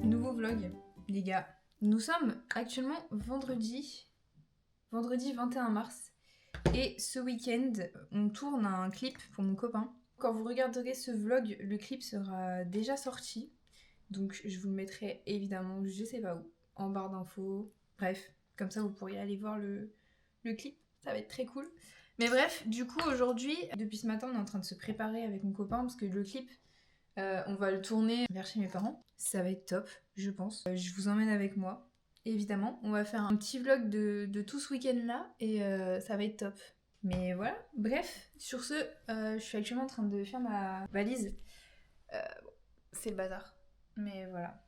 Nouveau vlog, les gars. Nous sommes actuellement vendredi 21 mars. Et ce week-end, on tourne un clip pour mon copain. Quand vous regarderez ce vlog, le clip sera déjà sorti. Donc je vous le mettrai évidemment, je sais pas où, en barre d'infos. Bref, comme ça vous pourriez aller voir le clip. Ça va être très cool. Mais bref, du coup aujourd'hui, depuis ce matin, on est en train de se préparer avec mon copain parce que le clip, on va le tourner vers chez mes parents. Ça va être top, je pense. Je vous emmène avec moi, évidemment. On va faire un petit vlog de tout ce week-end-là et ça va être top. Mais voilà, bref, sur ce, je suis actuellement en train de faire ma valise. Bon, c'est le bazar. Mais voilà.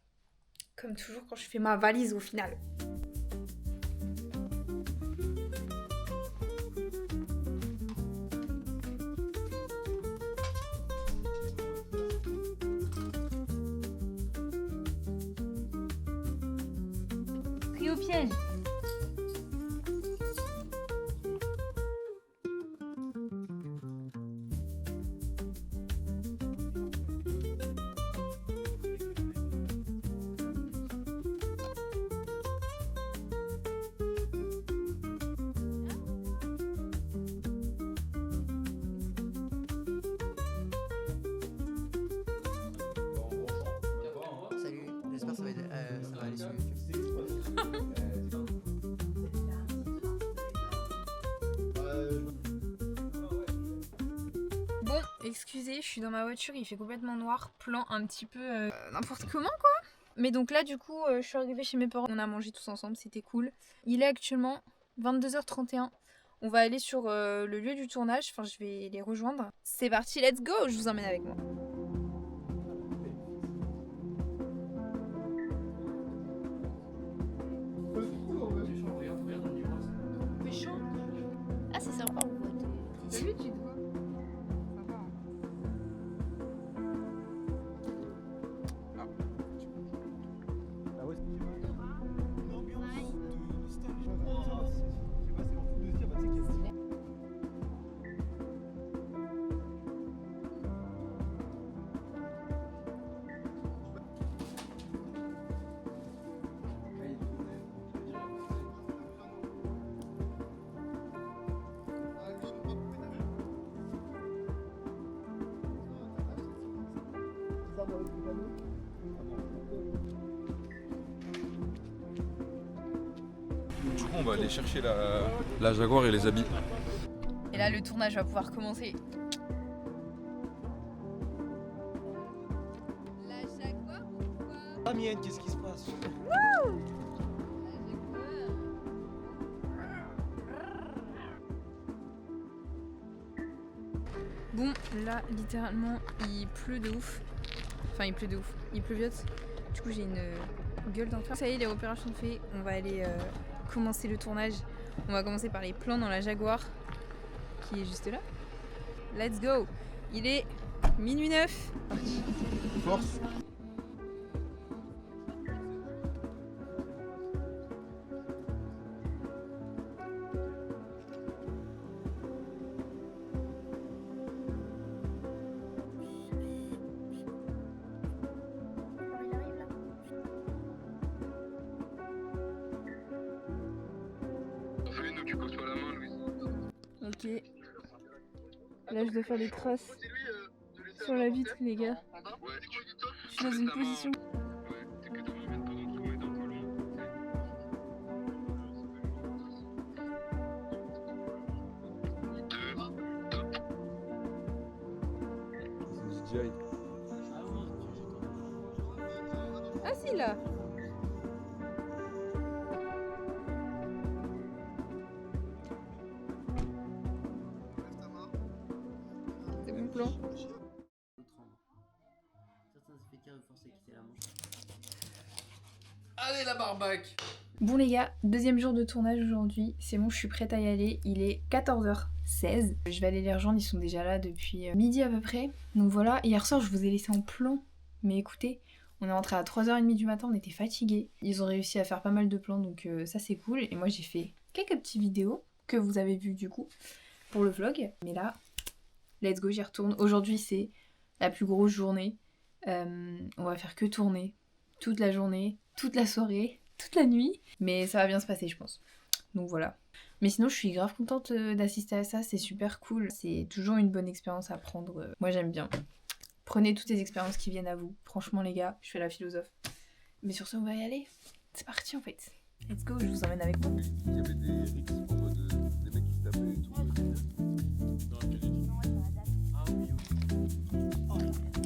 Comme toujours quand je fais ma valise au final. Pris au piège. Salut, j'espère que ça va aller sur YouTube. Bon, excusez, je suis dans ma voiture, il fait complètement noir, plan un petit peu n'importe comment quoi. Mais donc là du coup, je suis arrivée chez mes parents, on a mangé tous ensemble, c'était cool. Il est actuellement 22h31. On va aller sur le lieu du tournage, enfin je vais les rejoindre. C'est parti, let's go, je vous emmène avec moi. Méchant. Ah, c'est sympa en boîte. T'as vu, tu te vois. Sympa. Du coup, on va aller chercher la Jaguar et les habits. Et là, le tournage va pouvoir commencer. La Jaguar ou quoi? Ah mienne, qu'est-ce qui se passe? Bon, là, littéralement, il pleut de ouf. Enfin, il pleut de ouf. Il pleuviote. Du coup, j'ai une gueule d'enfer. Ça y est, les repérages sont faits. On va aller commencer le tournage. On va commencer par les plans dans la Jaguar, qui est juste là. Let's go! Il est minuit 9. Force. Ok. Là, je dois faire les traces sur la vitre, les gars. Je suis dans une position. Ah si, là. C'est mon plan. Allez la barbaque. Bon les gars, deuxième jour de tournage aujourd'hui. C'est bon, je suis prête à y aller. Il est 14h16. Je vais aller les rejoindre, ils sont déjà là depuis midi à peu près. Donc voilà, hier soir je vous ai laissé en plan. Mais écoutez, on est rentré à 3h30 du matin, on était fatigués. Ils ont réussi à faire pas mal de plans, donc ça c'est cool. Et moi j'ai fait quelques petites vidéos que vous avez vues du coup pour le vlog. Mais là, let's go, j'y retourne. Aujourd'hui, c'est la plus grosse journée. On va faire que tourner toute la journée, toute la soirée, toute la nuit. Mais ça va bien se passer, je pense. Donc voilà. Mais sinon, je suis grave contente d'assister à ça. C'est super cool. C'est toujours une bonne expérience à prendre. Moi, j'aime bien. Prenez toutes les expériences qui viennent à vous. Franchement, les gars, je fais la philosophe. Mais sur ce, on va y aller. C'est parti, en fait. Let's go, je vous emmène avec moi. Il y avait des rixes en mode des mecs qui se tapaient et tout.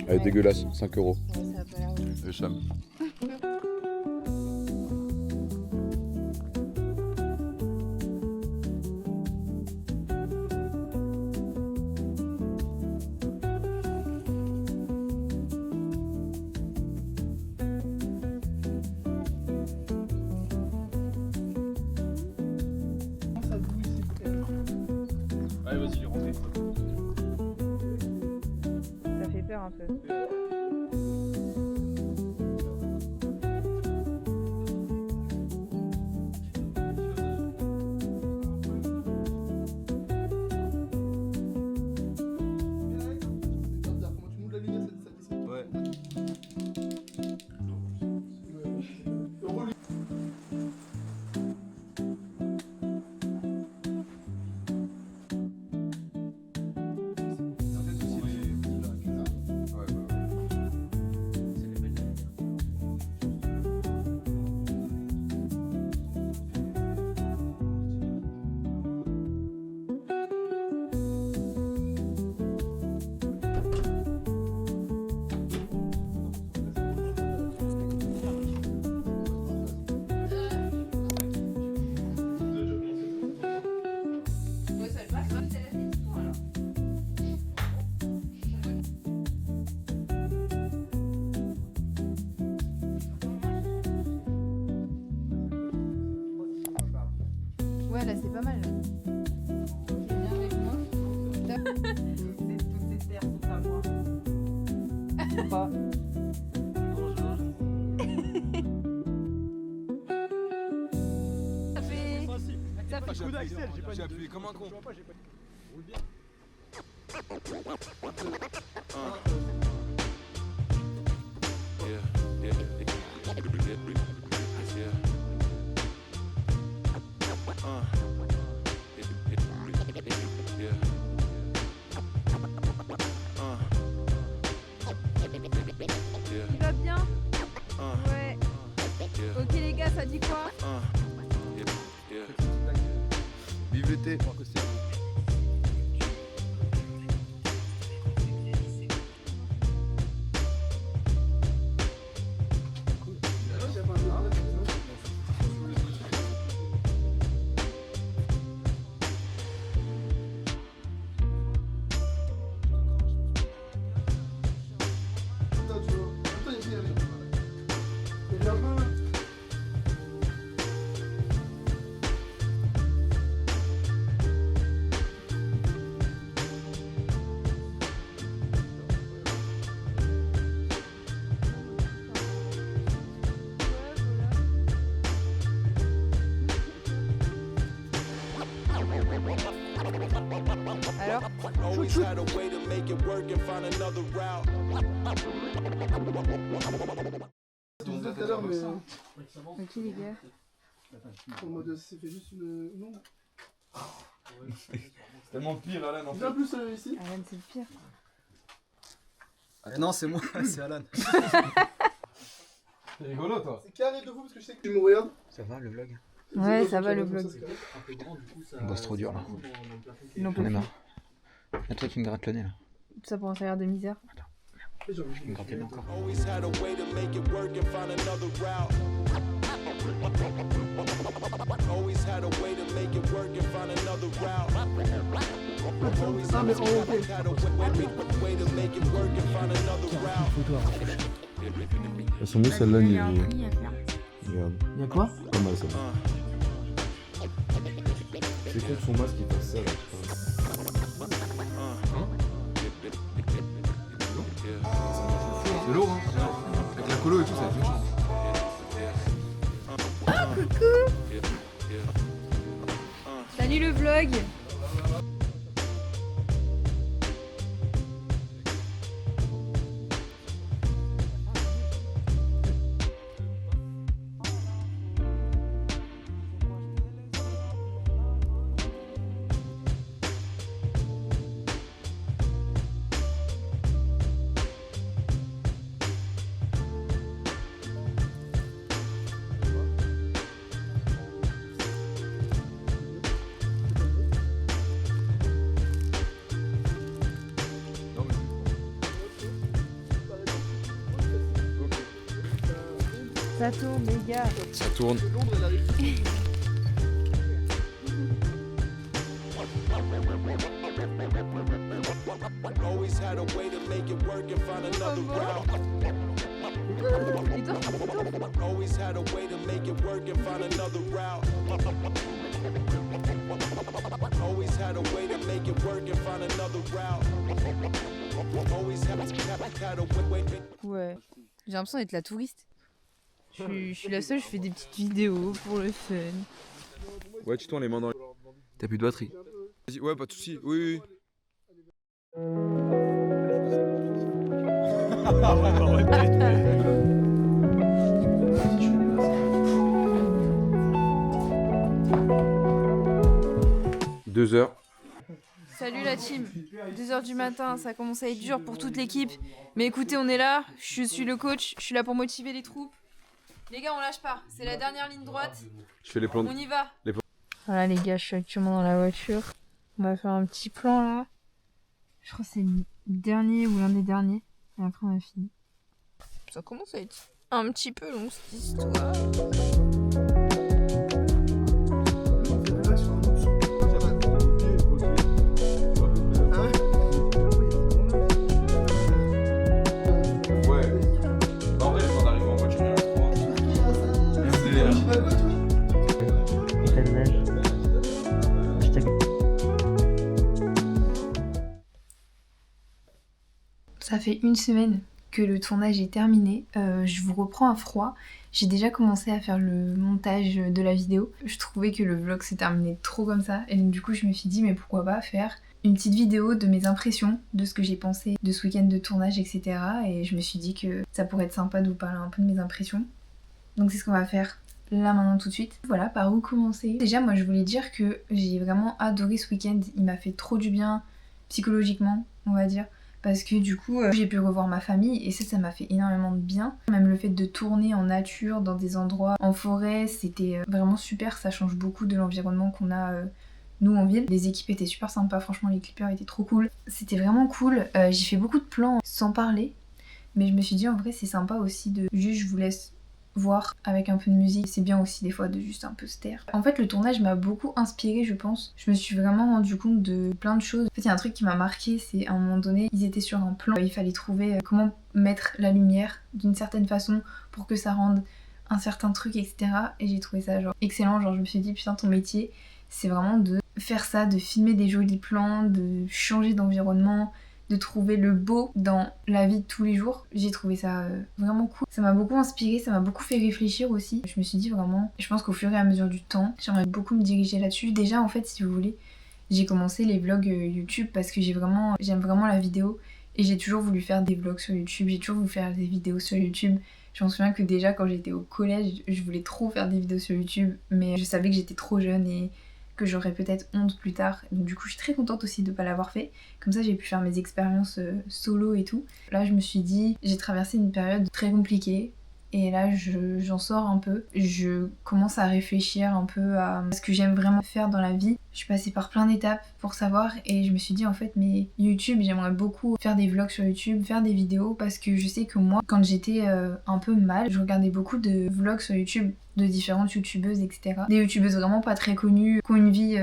Elle est dégueulasse, 5 euros. Ouais, ça a pas l'air ouf. Le cham. Allez, vas-y, rentrez. Ça fait peur un peu. Ouais. Ouais, là, c'est pas mal. Viens avec moi. Toutes ces terres sont à moi. Pas. Ça fait... Ça fait... J'ai appuyé comme un con. Il va bien? Ouais. Ok les gars, ça dit quoi? Vive l'été. Alors? Always had a way to make it work and find another route. Tout à l'heure, mais Ok les gars. en mode c'est fait juste une. Non. C'est tellement pire, Alan, en fait. Bien plus ici. Alan, c'est le pire. Non, c'est moi, c'est Alan. C'est rigolo, toi. C'est carré de vous parce que je sais que tu me regardes. Ça va le vlog? Ouais, ça va le vlog. On bosse trop dur là. Non, On est marre. Y'a toi qui me gratte le nez là. Tout ça pour un salaire de misère. Je vais me gratter le nez encore. Always had a way to make it work and find another route. Always had a way to make it work and find another route. Always Ah, mais oh, ok. had a way to make it work and find another route. Elles sont mieux celles-là, Il y a un prix à faire. Regarde, Y'a quoi? pas mal ça. C'est con que son masque il fasse ça là. C'est lourd hein. Avec la colo et tout ça va être méchant. Salut le vlog. Ça tourne, les gars. Ça tourne. Always had a way to make it work and find another route. Always had a way to make it work and find another route. Always had a way to make it work and find another route. Always had a way. Ouais. J'ai l'impression d'être la touriste. Je suis la seule, je fais des petites vidéos pour le fun. Ouais, tu tournes les mains dans les... T'as plus de batterie. Vas-y, ouais, pas de soucis. Oui, oui. Deux heures. Salut la team. 2h du matin, ça commence à être dur pour toute l'équipe. Mais écoutez, on est là, je suis le coach, je suis là pour motiver les troupes. Les gars, on lâche pas, c'est la dernière ligne droite. Je fais les plans. On y va. Les plans. Voilà les gars, je suis actuellement dans la voiture. On va faire un petit plan là. Je crois que c'est le dernier ou l'un des derniers. Et après on a fini. Ça commence à être un petit peu long cette histoire. Ouais. En vrai, quand on arrive en voiture, il y en a trois. Ça fait une semaine que le tournage est terminé. Je vous reprends à froid. J'ai déjà commencé à faire le montage de la vidéo. Je trouvais que le vlog s'est terminé trop comme ça. Et donc du coup je me suis dit mais pourquoi pas faire une petite vidéo de mes impressions, de ce que j'ai pensé de ce week-end de tournage, etc. Et je me suis dit que ça pourrait être sympa de vous parler un peu de mes impressions. Donc c'est ce qu'on va faire là maintenant tout de suite. Voilà, par où commencer? Déjà moi je voulais dire que j'ai vraiment adoré ce week-end. Il m'a fait trop du bien psychologiquement, on va dire. Parce que du coup, j'ai pu revoir ma famille et ça m'a fait énormément de bien. Même le fait de tourner en nature, dans des endroits, en forêt, c'était vraiment super. Ça change beaucoup de l'environnement qu'on a nous en ville. Les équipes étaient super sympas, franchement les clippers étaient trop cool. C'était vraiment cool. J'ai fait beaucoup de plans sans parler. Mais je me suis dit en vrai c'est sympa aussi de juste je vous laisse voir avec un peu de musique. C'est bien aussi des fois de juste un peu se taire. En fait le tournage m'a beaucoup inspirée je pense. Je me suis vraiment rendu compte de plein de choses. En fait il y a un truc qui m'a marqué, c'est à un moment donné ils étaient sur un plan. Il fallait trouver comment mettre la lumière d'une certaine façon pour que ça rende un certain truc etc. Et j'ai trouvé ça genre excellent. Genre je me suis dit putain ton métier c'est vraiment de faire ça, de filmer des jolis plans, de changer d'environnement, de trouver le beau dans la vie de tous les jours. J'ai trouvé ça vraiment cool. Ça m'a beaucoup inspiré, ça m'a beaucoup fait réfléchir aussi. Je me suis dit vraiment, je pense qu'au fur et à mesure du temps, j'aimerais beaucoup me diriger là-dessus. Déjà en fait si vous voulez, j'ai commencé les vlogs YouTube parce que j'aime vraiment la vidéo et j'ai toujours voulu faire des vlogs sur YouTube, j'ai toujours voulu faire des vidéos sur YouTube. Je me souviens que déjà quand j'étais au collège, je voulais trop faire des vidéos sur YouTube mais je savais que j'étais trop jeune et que j'aurais peut-être honte plus tard. Donc du coup je suis très contente aussi de ne pas l'avoir fait. Comme ça j'ai pu faire mes expériences solo et tout. Là je me suis dit, j'ai traversé une période très compliquée et là j'en sors un peu. Je commence à réfléchir un peu à ce que j'aime vraiment faire dans la vie. Je suis passée par plein d'étapes pour savoir et je me suis dit en fait mais YouTube j'aimerais beaucoup faire des vlogs sur YouTube, faire des vidéos parce que je sais que moi quand j'étais un peu mal, je regardais beaucoup de vlogs sur YouTube de différentes youtubeuses etc. Des youtubeuses vraiment pas très connues, qui ont une vie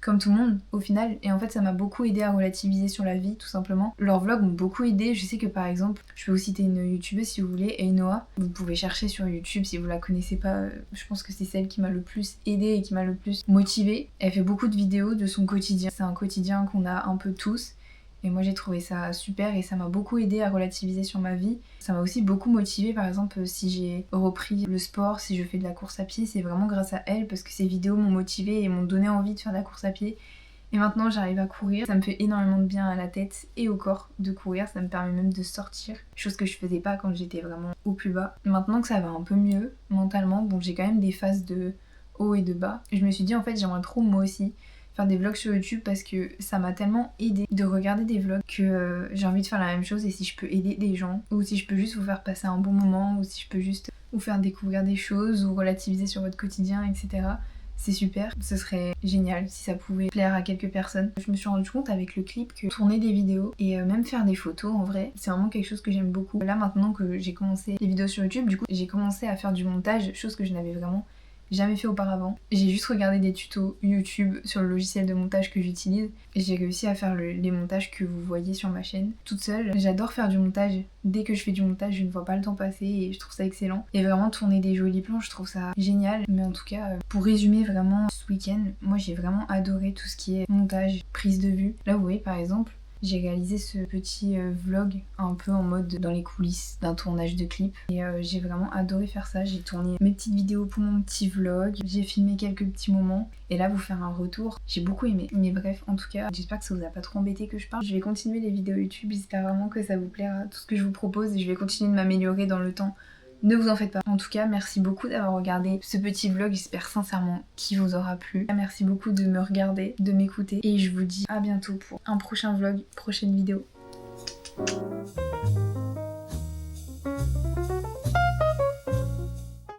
comme tout le monde au final et en fait ça m'a beaucoup aidé à relativiser sur la vie tout simplement. Leurs vlogs m'ont beaucoup aidé. Je sais que par exemple je peux vous citer une youtubeuse si vous voulez, Ainoa. Vous pouvez chercher sur YouTube si vous la connaissez pas. Je pense que c'est celle qui m'a le plus aidée et qui m'a le plus motivée. Elle fait beaucoup de vidéos de son quotidien. C'est un quotidien qu'on a un peu tous. Et moi j'ai trouvé ça super et ça m'a beaucoup aidé à relativiser sur ma vie. Ça m'a aussi beaucoup motivée par exemple si j'ai repris le sport, si je fais de la course à pied, c'est vraiment grâce à elle parce que ces vidéos m'ont motivée et m'ont donné envie de faire de la course à pied. Et maintenant j'arrive à courir, ça me fait énormément de bien à la tête et au corps de courir, ça me permet même de sortir, chose que je faisais pas quand j'étais vraiment au plus bas. Maintenant que ça va un peu mieux mentalement, bon j'ai quand même des phases de haut et de bas, je me suis dit en fait j'aimerais trop moi aussi faire des vlogs sur YouTube parce que ça m'a tellement aidé de regarder des vlogs que j'ai envie de faire la même chose et si je peux aider des gens ou si je peux juste vous faire passer un bon moment ou si je peux juste vous faire découvrir des choses ou relativiser sur votre quotidien etc. c'est super. Ce serait génial si ça pouvait plaire à quelques personnes. Je me suis rendu compte avec le clip que tourner des vidéos et même faire des photos en vrai, c'est vraiment quelque chose que j'aime beaucoup. Là maintenant que j'ai commencé les vidéos sur YouTube, du coup j'ai commencé à faire du montage, chose que je n'avais vraiment jamais fait auparavant. J'ai juste regardé des tutos YouTube sur le logiciel de montage que j'utilise et j'ai réussi à faire les montages que vous voyez sur ma chaîne toute seule. J'adore faire du montage. Dès que je fais du montage, je ne vois pas le temps passer et je trouve ça excellent. Et vraiment tourner des jolis plans, je trouve ça génial. Mais en tout cas, pour résumer vraiment ce week-end, moi j'ai vraiment adoré tout ce qui est montage, prise de vue. Là vous voyez par exemple, j'ai réalisé ce petit vlog un peu en mode dans les coulisses d'un tournage de clip et j'ai vraiment adoré faire ça. J'ai tourné mes petites vidéos pour mon petit vlog, j'ai filmé quelques petits moments et là vous faire un retour, j'ai beaucoup aimé. Mais bref, en tout cas, j'espère que ça vous a pas trop embêté que je parle. Je vais continuer les vidéos YouTube, j'espère vraiment que ça vous plaira, tout ce que je vous propose, et je vais continuer de m'améliorer dans le temps. Ne vous en faites pas. En tout cas, merci beaucoup d'avoir regardé ce petit vlog. J'espère sincèrement qu'il vous aura plu. Merci beaucoup de me regarder, de m'écouter. Et je vous dis à bientôt pour un prochain vlog, prochaine vidéo.